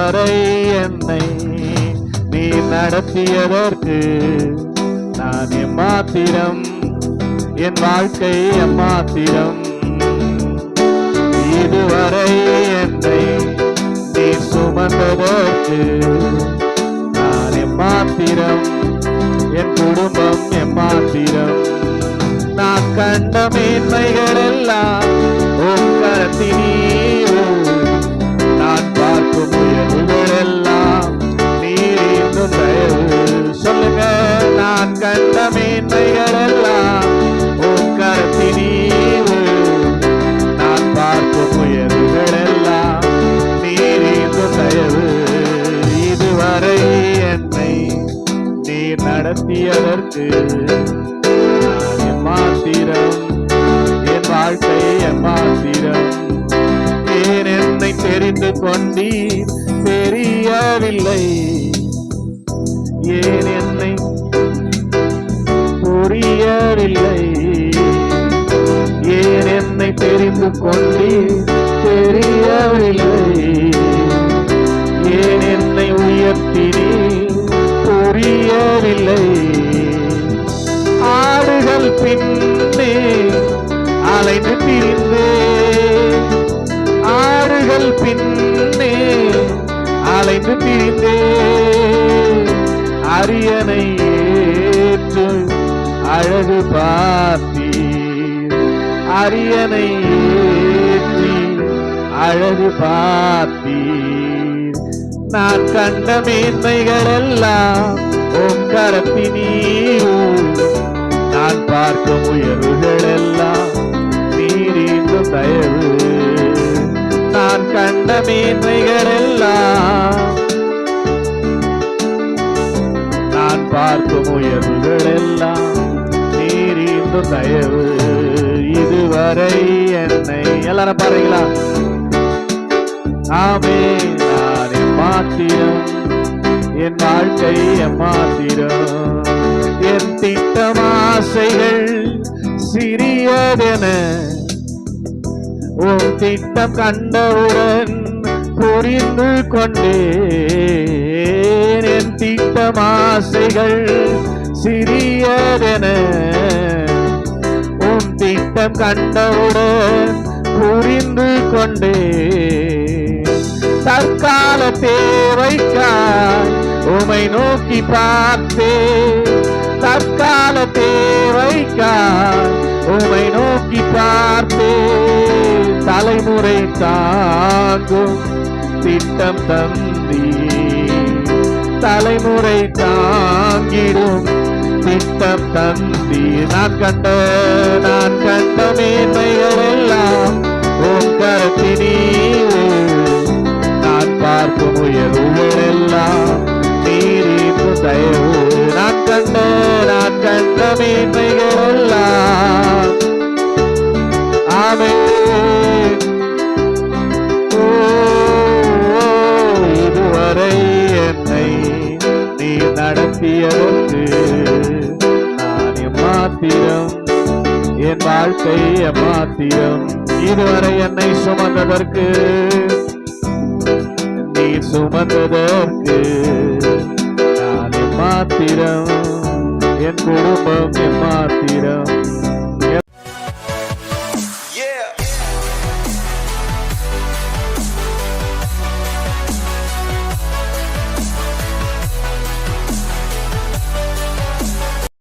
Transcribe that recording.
இதுவரை என்னை நீ நடத்தியதற்கு நான் எம்மாத்திரம், என் வாழ்க்கை எம்மாத்திரம். இதுவரை என்னை நீ சுமந்ததற்கு நான் எம்மாத்திரம், என் குடும்பம் எம்மாத்திரம். நான் கண்ட மேன்மைகள் எல்லாம் உம் கரத்தினீரோ, நான் பார்க்கும் உயர்வுகள் எல்லாம் நீர் இன்னும் தயவு. சொல்லுங்க, நான் கண்ட மேன்மைகள் எல்லாம் உம் கரத்தினீரோ, நான் பார்க்கும் உயர்வுகள் எல்லாம் நீர் இன்னும் தயவு. இதுவரை என்னை நீர் நடத்தியதற்கு நான் எம்மாத்திரம், என் வாழ்க்கை எம்மாத்திரம். ஏன் என்னை தெரிந்து கொண்டீர் தெரியவில்லை, ஏன் என்னை புரியவில்லை, ஏன் என்னை தெரிந்து கொண்டீர் தெரியவில்லை, ஏன் என்னை உயர்த்தினீர் புரியவில்லை. ஆடுகள் பின்னே அலைந்து திரிந்தே, ஆடுகள் பின்னே அலைந்து திரிந்தே, அரியணை ஏற்று அழகு பார்த்தீர், அரியணை ஏற்றி அழகு பார்த்தீர். நான் கண்ட மேன்மைகள் எல்லாம் உம் கரத்தினீரோ, நான் பார்க்கும் உயர்வுகள் எல்லாம் நீர் இன்னும் தயவு. நான் கண்ட மேன்மைகள் எல்லாம், நான் பார்க்கும் உயர்வுகள் எல்லாம் நீர் இன்னும் தயவு. இதுவரை என்னை எல்லாரும் பாருங்களா? ஆமே, நான் எம்மாத்திரம், என் வாழ்க்கை எம்மாத்திரம். என் திட்டம் ஆசைகள் சிறியதென உன் திட்டம் கண்டவுடன் புரிந்து கொண்டேன். என் திட்டம் ஆசைகள் சிறியதென உன் திட்டம் கண்டவுடன் புரிந்து கொண்டேன். தற்கால தேவைக்காய் உமை நோக்கி பார்த்தேன், தற்கால தேவைக்காய் உமை நோக்கி பார்த்தேன். தலைமுறை தாங்கும் திட்டம் தந்தீர், தலைமுறை தாங்கிடும் திட்டம் தந்தீர். நான் கண்ட மேன்மைகள் எல்லாம் உம் கரத்தினீரோ, நான் பார்க்கும் உயர்வுகள் எல்லாம் நீர் இன்னும் தயவு. நான் கண்ட மேன்மைகள் எல்லாம், ஆமென். இதுவரை என்னை நீ நடத்தியதற்கு நான் எம்மாத்திரம், என் வாழ்க்கை எம்மாத்திரம். இதுவரை என்னை சுமந்ததற்கு நீ சுமந்ததற்கு